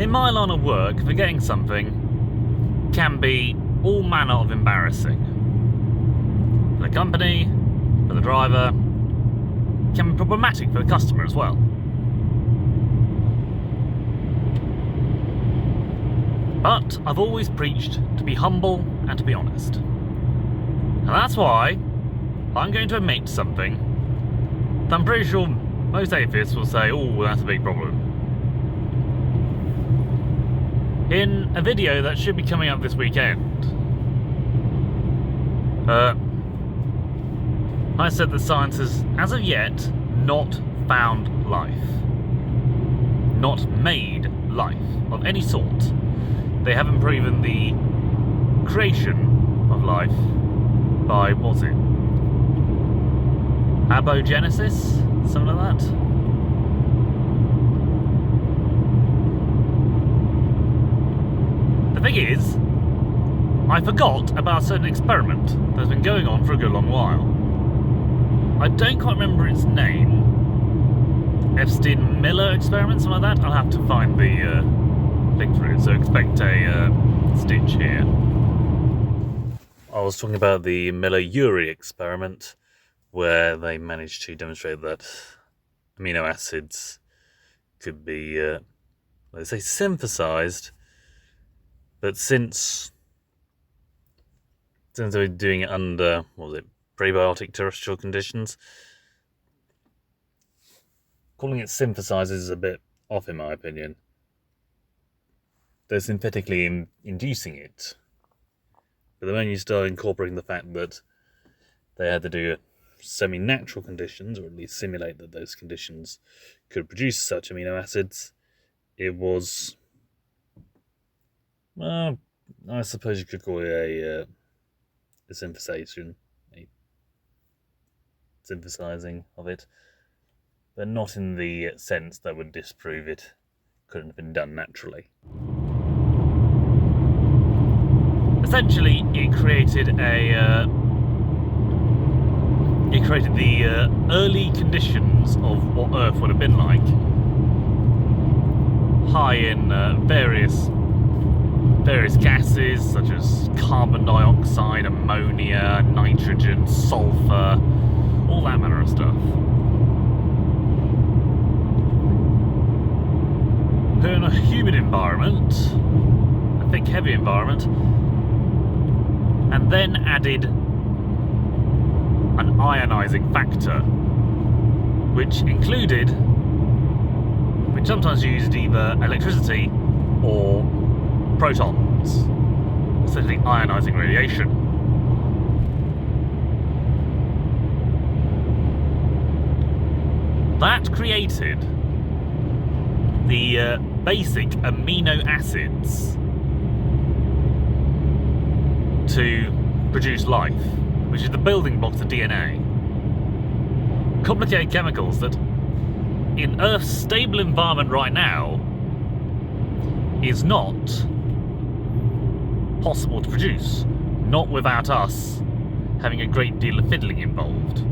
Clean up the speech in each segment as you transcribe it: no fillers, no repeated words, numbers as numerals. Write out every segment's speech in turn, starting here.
In my line of work, forgetting something can be all manner of embarrassing. For the company, for the driver, can be problematic for the customer as well. But I've always preached to be humble and to be honest. And that's why I'm going to admit something that I'm pretty sure most atheists will say, oh, that's a big problem. In a video that should be coming up this weekend, I said that science has, as of yet, not found life. Not made life of any sort. They haven't proven the creation of life by, what's it? Abogenesis? Something like that? The thing is, I forgot about a certain experiment that's been going on for a good long while. I don't quite remember its name. Epstein-Miller experiment, something like that? I'll have to find the link for it, so expect a stitch here. I was talking about the Miller-Urey experiment, where they managed to demonstrate that amino acids could be, let's say, synthesized, but since they were doing it under, what was it, prebiotic terrestrial conditions, calling it synthesized is a bit off in my opinion. They're synthetically inducing it. But then you start incorporating the fact that they had to do semi-natural conditions, or at least simulate that those conditions could produce such amino acids, it was, well, I suppose you could call it a synthesizing of it, but not in the sense that would disprove it couldn't have been done naturally. Essentially, it created the early conditions of what Earth would have been like, high in various gases such as carbon dioxide, ammonia, nitrogen, sulfur, all that manner of stuff. Put in a humid environment, a thick, heavy environment, and then added an ionizing factor, which sometimes used either electricity or protons, essentially ionizing radiation. That created the basic amino acids to produce life, which is the building blocks of DNA. Complicated chemicals that, in Earth's stable environment right now, is not possible to produce, not without us having a great deal of fiddling involved.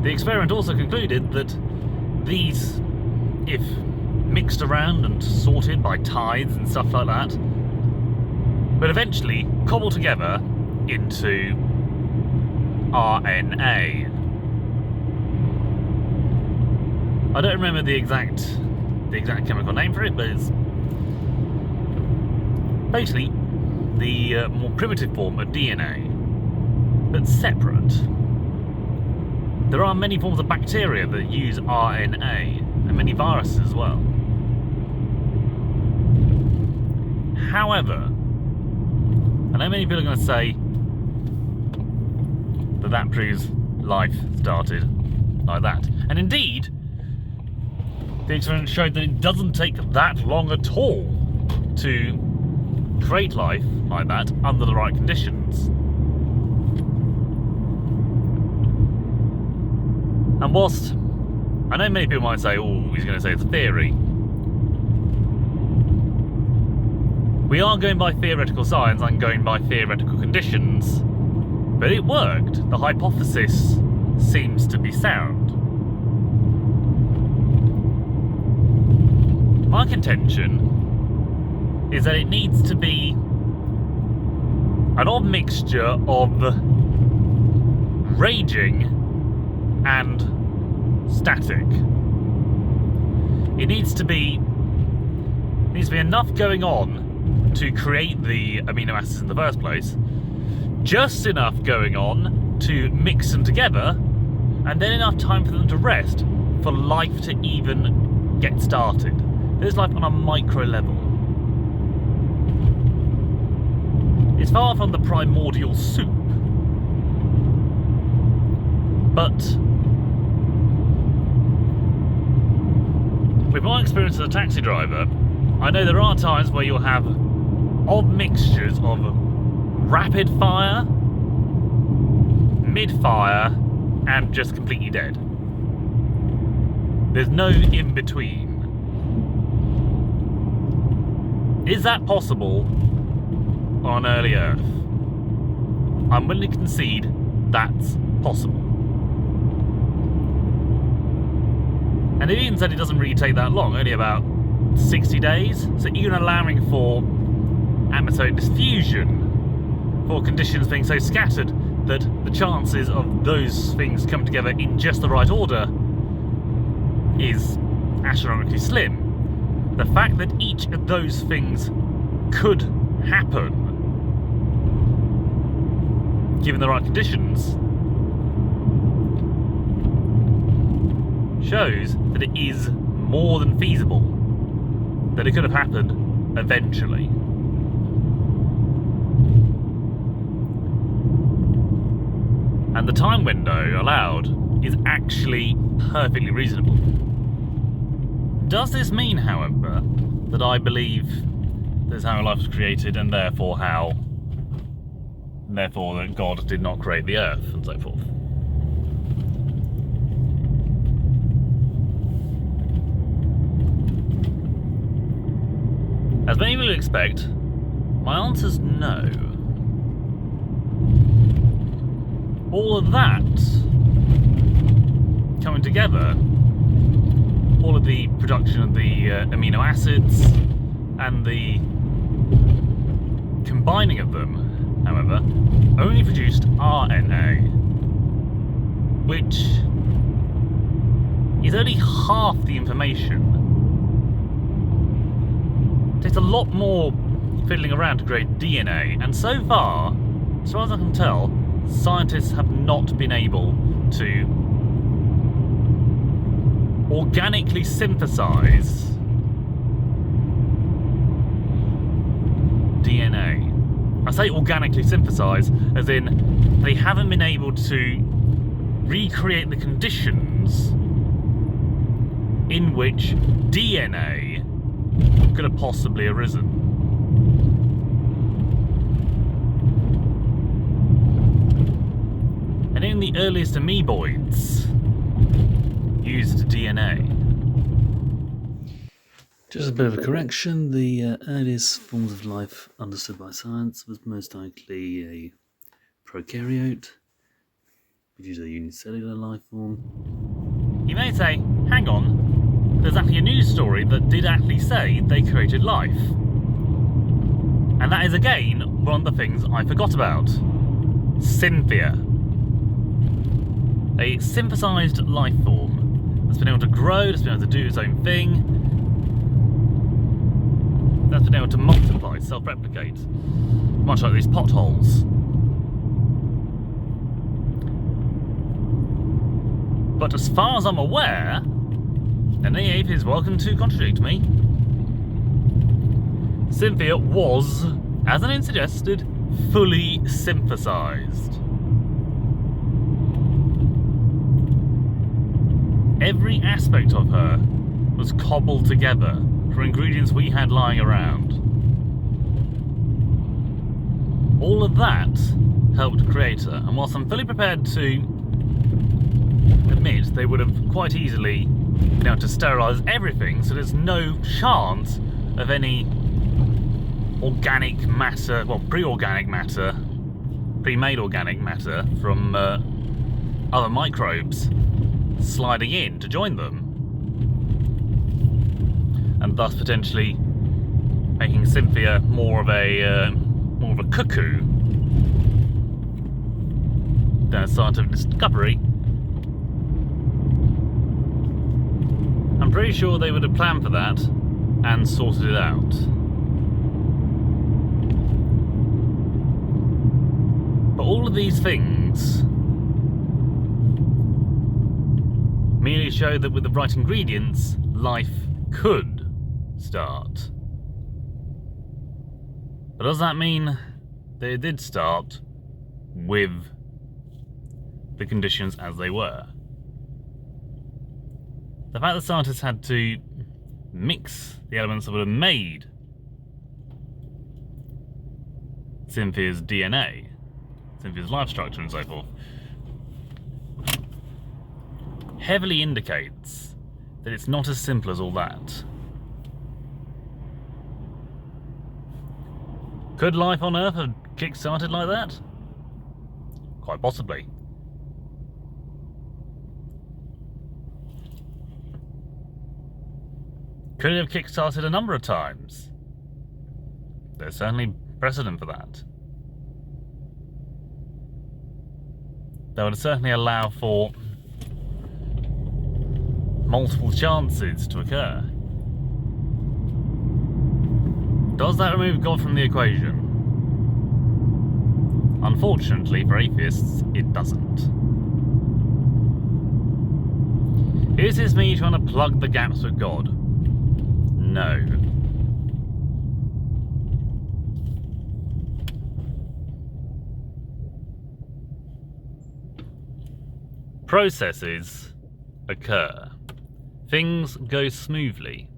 The experiment also concluded that these, if mixed around and sorted by tides and stuff like that, would eventually cobble together into RNA. I don't remember the exact chemical name for it, but it's basically the more primitive form of DNA, but separate. There are many forms of bacteria that use RNA, and many viruses as well. However, I know many people are going to say that proves life started like that. And indeed, the experiment showed that it doesn't take that long at all to create life like that under the right conditions. And whilst I know many people might say, oh, he's going to say it's a theory, we are going by theoretical science and going by theoretical conditions, but it worked. The hypothesis seems to be sound. my contention is that it needs to be an odd mixture of raging and static. It needs to be enough going on to create the amino acids in the first place, just enough going on to mix them together, and then enough time for them to rest for life to even get started. There's life on a micro level. It's far from the primordial soup, but with my experience as a taxi driver, I know there are times where you'll have odd mixtures of rapid fire, mid-fire, and just completely dead. There's no in-between. Is that possible on an early Earth? I'm willing to concede that's possible. And it even said it doesn't really take that long, only about 60 days. So even allowing for atmospheric diffusion, for conditions being so scattered that the chances of those things come together in just the right order is astronomically slim. The fact that each of those things could happen, given the right conditions, shows that it is more than feasible, that it could have happened eventually. And the time window allowed is actually perfectly reasonable. Does this mean, however, that I believe this is how life was created, and therefore that God did not create the earth, and so forth? As many will expect, my answer's no. All of that coming together, all of the production of the amino acids and the combining of them, however, only produced RNA, which is only half the information. It takes a lot more fiddling around to create DNA, and so far, as far as I can tell, scientists have not been able to organically synthesize DNA. I say organically synthesize as in they haven't been able to recreate the conditions in which DNA could have possibly arisen. And in the earliest amoeboids used DNA. Just a bit of a correction, the earliest forms of life understood by science was most likely a prokaryote, which is a unicellular life form. You may say, hang on, there's actually a news story that did actually say they created life. And that is again one of the things I forgot about. Cynthia. A synthesized life form that's been able to grow, that's been able to do its own thing, that's been able to multiply, self-replicate, much like these potholes. But as far as I'm aware, and any ape is welcome to contradict me, Cynthia was, as the name suggested, fully synthesized. Every aspect of her was cobbled together from ingredients we had lying around. All of that helped create her, and whilst I'm fully prepared to admit they would have quite easily been able to sterilise everything, so there's no chance of any organic matter, well, pre-organic matter, pre-made organic matter from other microbes sliding in to join them. and thus potentially making Cynthia more of a cuckoo than a scientific discovery. I'm pretty sure they would have planned for that and sorted it out. But all of these things merely show that with the right ingredients, life could start. But does that mean that it did start with the conditions as they were? The fact that scientists had to mix the elements that would have made Cynthia's DNA, Cynthia's life structure and so forth, heavily indicates that it's not as simple as all that. Could life on Earth have kick-started like that? Quite possibly. Could it have kick-started a number of times? There's certainly precedent for that. That would certainly allow for multiple chances to occur. Does that remove God from the equation? Unfortunately for atheists, it doesn't. Is this me trying to plug the gaps with God? No. Processes occur. Things go smoothly.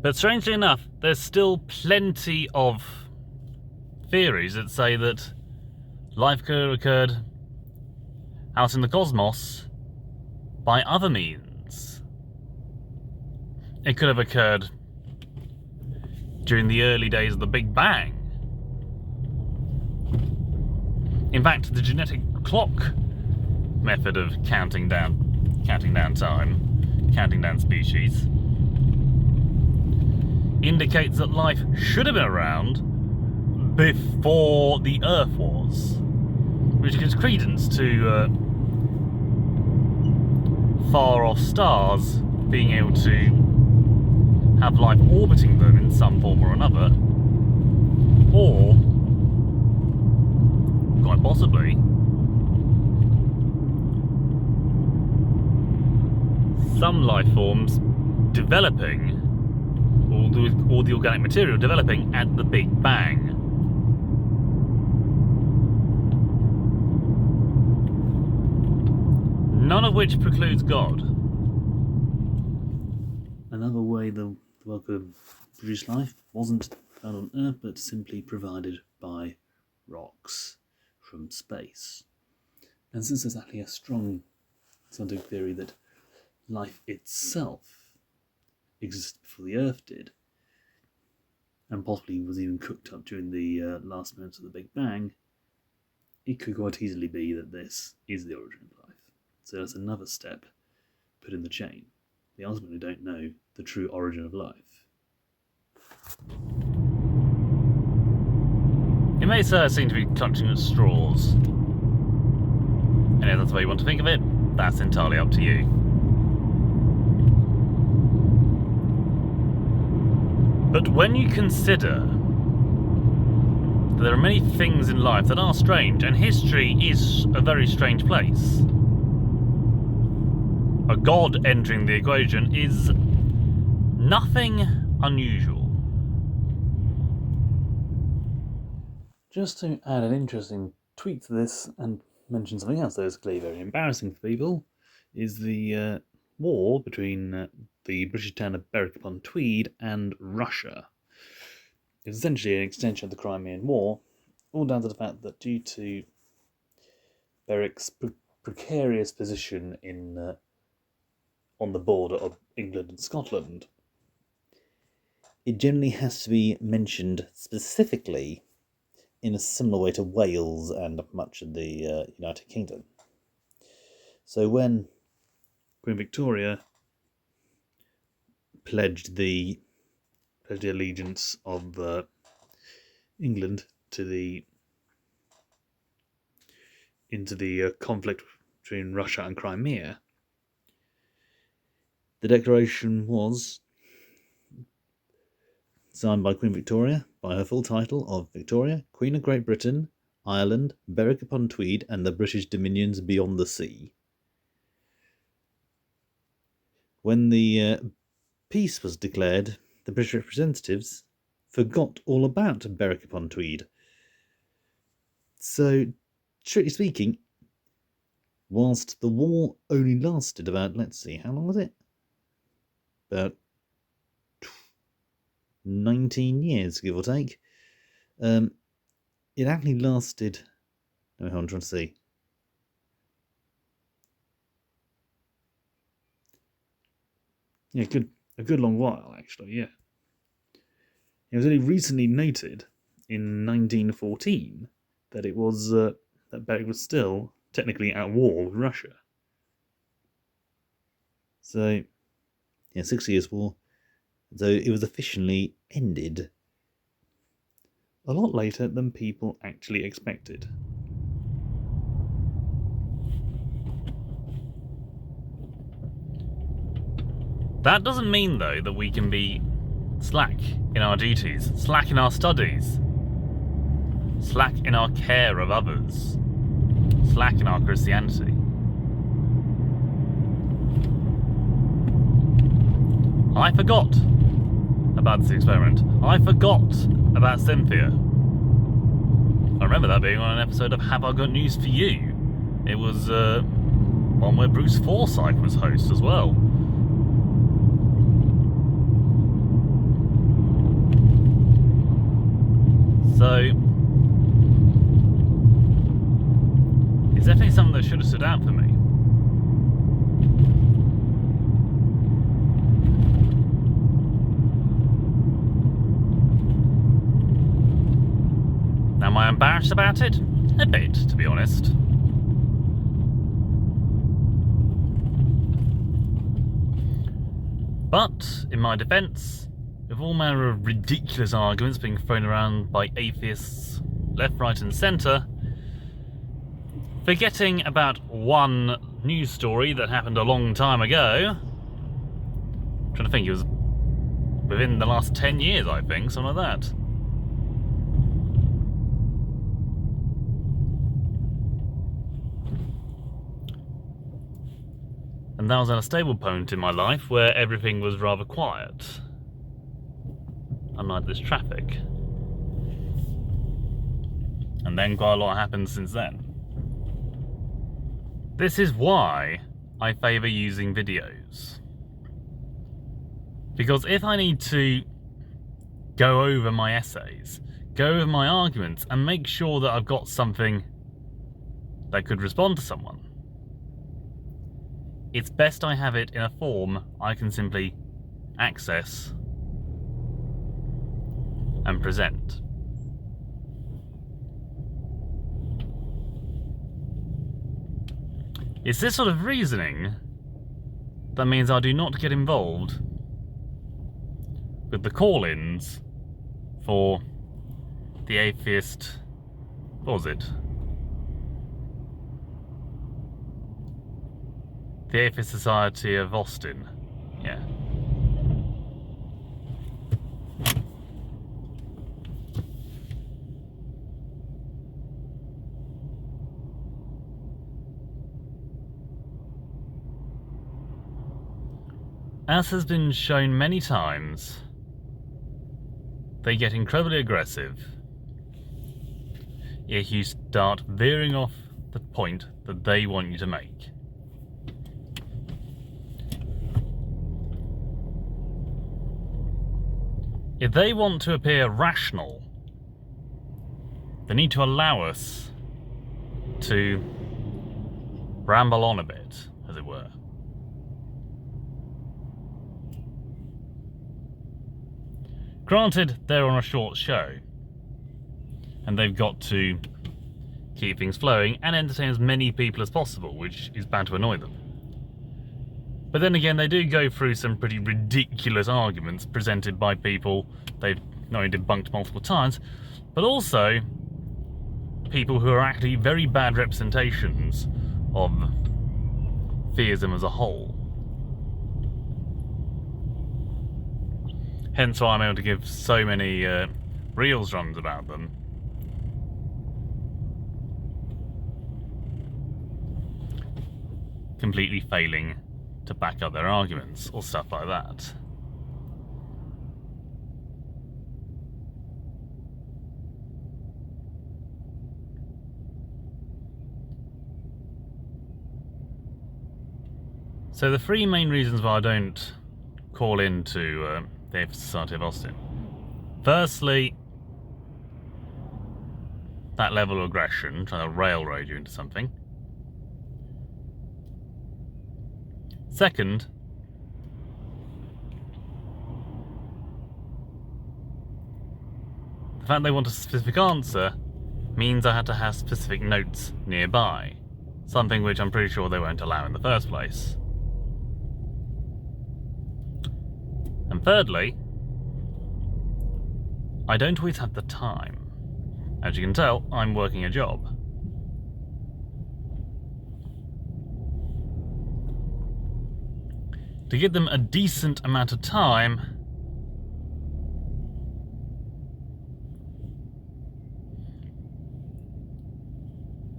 But strangely enough, there's still plenty of theories that say that life could have occurred out in the cosmos by other means. It could have occurred during the early days of the Big Bang. In fact, the genetic clock method of counting down time, counting down species, indicates that life should have been around before the Earth was, which gives credence to far-off stars being able to have life orbiting them in some form or another, or quite possibly some life forms developing, or the organic material developing at the Big Bang. None of which precludes God. Another way the world could produce life wasn't found on Earth, but simply provided by rocks from space. And since there's actually a strong scientific theory that life itself existed before the Earth did, and possibly was even cooked up during the last minutes of the Big Bang, it could quite easily be that this is the origin of life. So that's another step put in the chain. We ultimately don't know the true origin of life. It may seem to be clutching at straws. And if that's the way you want to think of it, that's entirely up to you. But when you consider that there are many things in life that are strange, and history is a very strange place, a god entering the equation is nothing unusual. Just to add an interesting tweak to this and mention something else that is clearly very embarrassing for people, is the war between the British town of Berwick-upon-Tweed and Russia. It's essentially an extension of the Crimean War, all down to the fact that due to Berwick's precarious position in on the border of England and Scotland, it generally has to be mentioned specifically in a similar way to Wales and much of the United Kingdom. So when Queen Victoria pledged the allegiance of England to into the conflict between Russia and Crimea. The declaration was signed by Queen Victoria by her full title of Victoria, Queen of Great Britain, Ireland, Berwick-upon-Tweed, and the British dominions beyond the sea. When the peace was declared, the British representatives forgot all about Berwick-upon-Tweed. So, strictly speaking, whilst the war only lasted about, let's see, how long was it? About 19 years, give or take. It actually lasted... I'm trying to see. Yeah, a good long while, actually, yeah. It was only recently noted in 1914 that it was that Berwick was still technically at war with Russia. So, yeah, 6 Years' War. So it was officially ended a lot later than people actually expected. That doesn't mean, though, that we can be slack in our duties, slack in our studies, slack in our care of others, slack in our Christianity. I forgot about this experiment. I forgot about Cynthia. I remember that being on an episode of Have I Got News For You? It was one where Bruce Forsyth was host as well. So, it's definitely something that should have stood out for me. Now, am I embarrassed about it? A bit, to be honest. But, in my defence, with all manner of ridiculous arguments being thrown around by atheists left, right and centre, forgetting about one news story that happened a long time ago. I'm trying to think, it was within the last 10 years, I think, something like that. And that was at a stable point in my life where everything was rather quiet. Unlike this traffic. And then quite a lot happened since then. This is why I favour using videos. Because if I need to go over my essays, go over my arguments, and make sure that I've got something that could respond to someone, it's best I have it in a form I can simply access and present. It's this sort of reasoning that means I do not get involved with the call-ins for the atheist... what was it? The Atheist Society of Austin. Yeah. As has been shown many times, they get incredibly aggressive if you start veering off the point that they want you to make. If they want to appear rational, they need to allow us to ramble on a bit, as it were. Granted, they're on a short show, and they've got to keep things flowing and entertain as many people as possible, which is bound to annoy them. But then again, they do go through some pretty ridiculous arguments presented by people they've not only debunked multiple times, but also people who are actually very bad representations of theism as a whole. Hence why I'm able to give so many reels runs about them. Completely failing to back up their arguments or stuff like that. So the three main reasons why I don't call into the Society of Austin. Firstly, that level of aggression, trying to railroad you into something. Second, the fact they want a specific answer means I had to have specific notes nearby, something which I'm pretty sure they won't allow in the first place. And thirdly, I don't always have the time. As you can tell, I'm working a job. To give them a decent amount of time,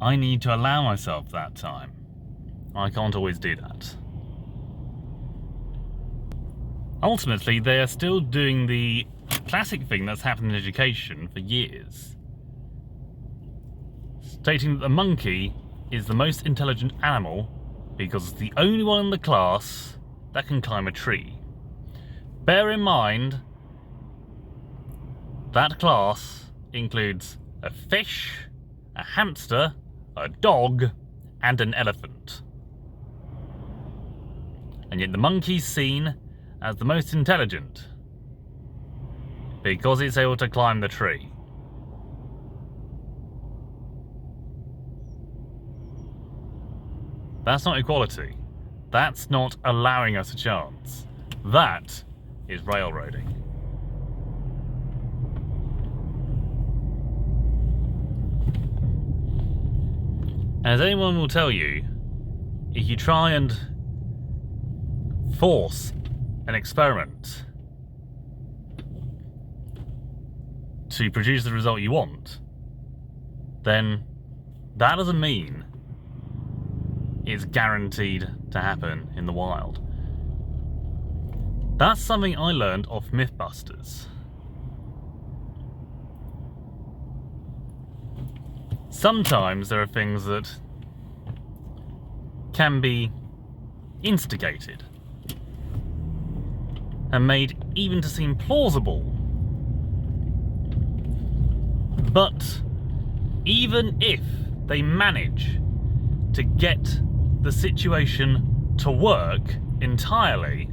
I need to allow myself that time. I can't always do that. Ultimately, they are still doing the classic thing that's happened in education for years, stating that the monkey is the most intelligent animal because it's the only one in the class that can climb a tree. Bear in mind, that class includes a fish, a hamster, a dog, and an elephant. And yet the monkey's seen as the most intelligent because it's able to climb the tree. That's not equality. That's not allowing us a chance. That is railroading. As anyone will tell you, if you try and force an experiment to produce the result you want, then that doesn't mean it's guaranteed to happen in the wild. That's something I learned off Mythbusters. Sometimes there are things that can be instigated and made even to seem plausible. But even if they manage to get the situation to work entirely,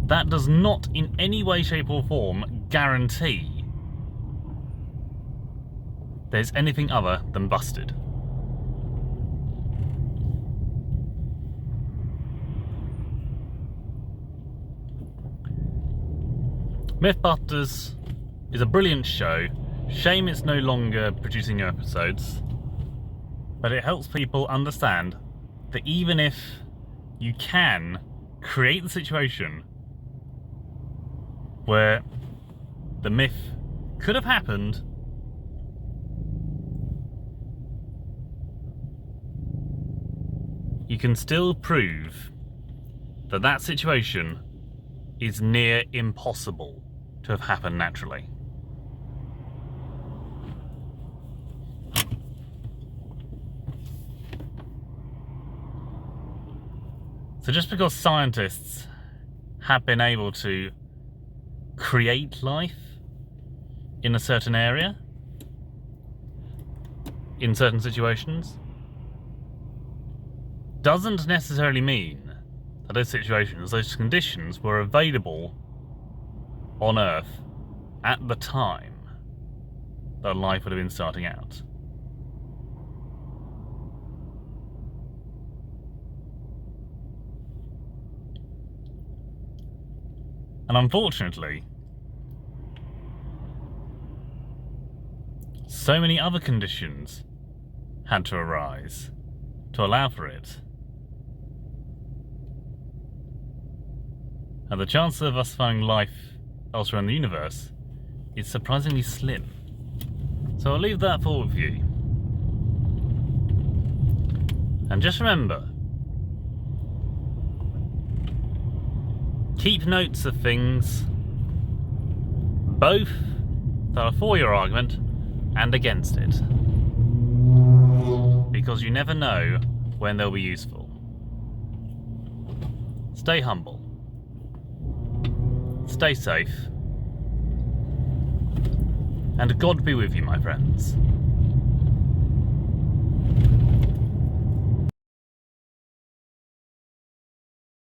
that does not in any way, shape or form guarantee there's anything other than busted. Mythbusters is a brilliant show. Shame it's no longer producing new episodes, but it helps people understand that even if you can create the situation where the myth could have happened, you can still prove that that situation is near impossible to have happened naturally. So just because scientists have been able to create life in a certain area, in certain situations, doesn't necessarily mean that those situations, those conditions were available on Earth at the time that life would have been starting out. And unfortunately, so many other conditions had to arise to allow for it. And the chance of us finding life elsewhere in the universe is surprisingly slim. So I'll leave that thought with you. And just remember, keep notes of things, both that are for your argument and against it, because you never know when they'll be useful. Stay humble, stay safe, and God be with you, my friends.